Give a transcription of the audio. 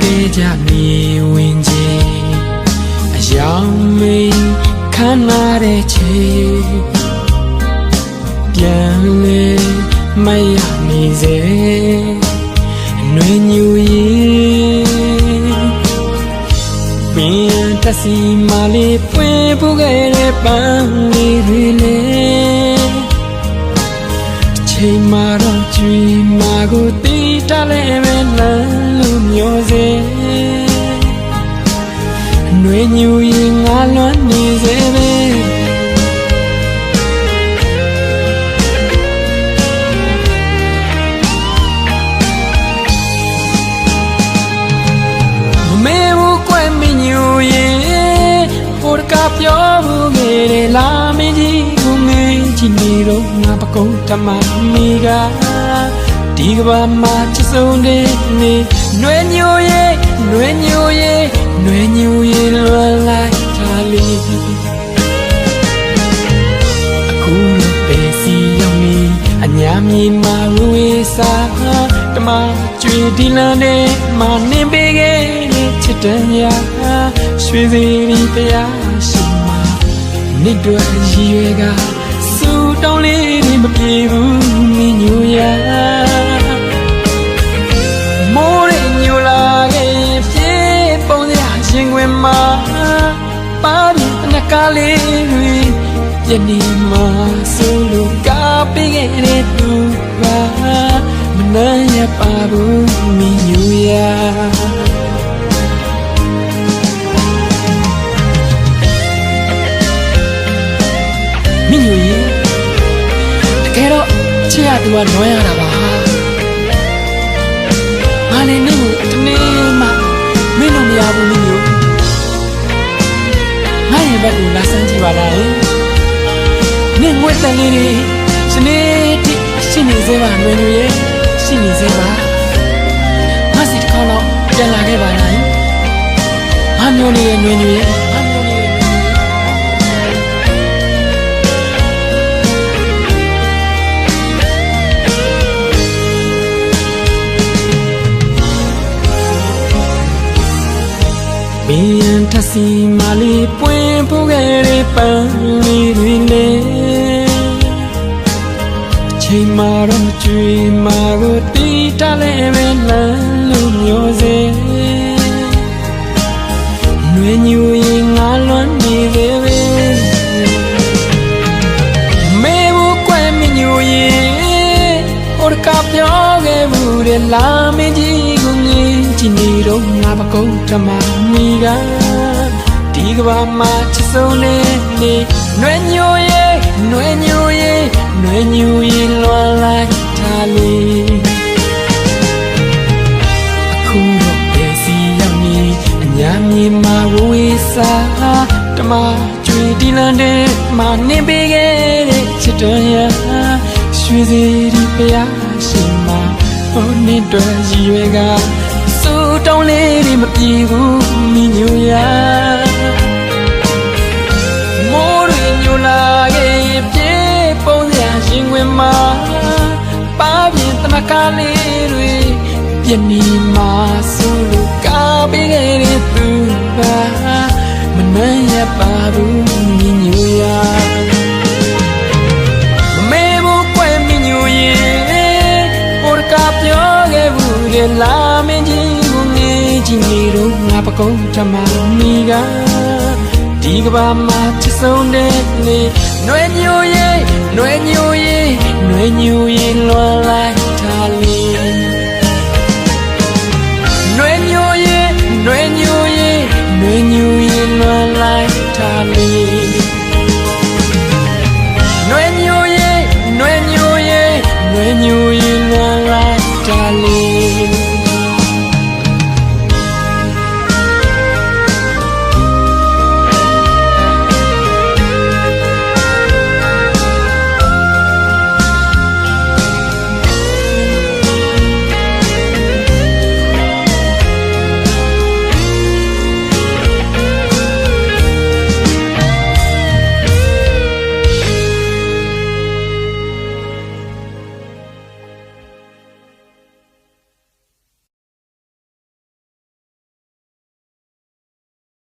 ခဲ့ကြမြေဝင်ကြီးအယောင်မေးခမ်းနားတဲ့ချေပြန်လေမရနေစေຫນွေညူရင်ပင်တစီမလေးပွင့်ပူခဲ့တဲ့ပန်းလေးတွေလေချိန်မှာတော့ကြွေမာကိုတီးတလဲပဲလမ်းလို့မျိုးစေຫນွေညူရင်ငါလွမ်းနေစေပဲပြောဘူးမေလာမင်းကြီးကိုငေးချီနေတော့ငါပကုံးတမမိကဒီကဘာမှာချစ်ဆုံးတဲ့နေຫນွေညူရဲ့ຫນွေညူရဲ့ຫນွေညူရဲ့လွန်လိုက်တာလေးအခုလိုပဲစီရောက်နေအညာမြေမှာဝေးစားတမကျွေဒီလန်းနဲ့မနှင်းပေးခဲ့တဲ့ချစ်တဲ့ညာရွှေစီရီတရားရှိနေတွေ့ရည်ရွယ်ကစူတောင်းလေးတွေမပြေဘူးမင်းညူရမိုးရညူလာခဲ့ပြေပုံစံရင်ခွင်မှာပါပြီးတနကလေးတွေပြနေမှာဆိုလို့ကားပေးခဲ့တဲ့သူကမနှမ်းရပါဘူးမင်းညူရမင်းညူရင်တကယ်တော့ချစ်ရသူကနွမ်းရတာပါငါလည်းနင့်ကိုတနေ့မှမင်းတို့မရဘူးမင်းညူငါရဲ့ဘက်ကိုလာဆန်းကြည့်ပါလားနင့်ငွေတန်လေးတွေစနေတိရှိနေစေပါနွယ်ညူရဲ့ရှိနေစေပါငါစီတစ်ခေါက်တော့ပြန်လာခဲ့ပါလားငါမျိုးလေးရဲ့နွယ်ညူရဲ့ဘင်းထစီမလေးပွင့်ပူခဲ့တဲ့ပန်းလေးတွေလေချိန်မှာတော့ကြွေမာကိုတီးတလဲပဲလမ်းလို့မျိုးစေຫນွေညူရင်ငါလွမ်းနေသေးပဲမေဘူးကွယ်မညူရင်ဟိုတကပြောခဲ့ဘူးတဲ့လာမင်းကြီးကိုငေးချီနေတော့ငါပကုံးတမမိကဒီကဘာမှာချစ်ဆုံးနေနေຫນွေညူရဲ့ຫນွေညူရဲ့ຫນွေညူရဲ့လွန်လိုက်တာလေးအခုတော့ပဲစီရောက်နေအညာမြေမှာဝေးစားတမကျွေဒီလန်တဲ့မနှင်းပေးခဲ့တဲ့ချစ်တော်ရရွှေစီဒီပြားရှင်မှာဟိုနေတွေ့ရည်ရွယ်ကစူတောင်းလေးတွေမပြေဘူးမင်းညူရမိုးတွေညူလာခဲ့ပြေပုံစံရင်ခွင်မှာပါပြင်တနကလေးတွေပြနေမှာဆိုလို့ကားပေးခဲ့တဲ့သူကမနှမ်းရပါဘူးမင်းညူရမေဘူးကွယ်မင်းညူရဲ့ဟိုတကပြောခဲ့ဘူးလေလာမင်းကြီးကိုငေးချီနေတော့ငါပကုံးတမမိကဒီကဘာမှာချစ်ဆုံးတဲ့နေຫນွေညူရဲ့ຫນွေညူရဲ့ຫນွေညူရဲ့လွန်လိုက်တာလေးຫນွေညူရဲ့ຫນွေညူရဲ့ຫນွေညူရဲ့လွန်လိုက်တာလေး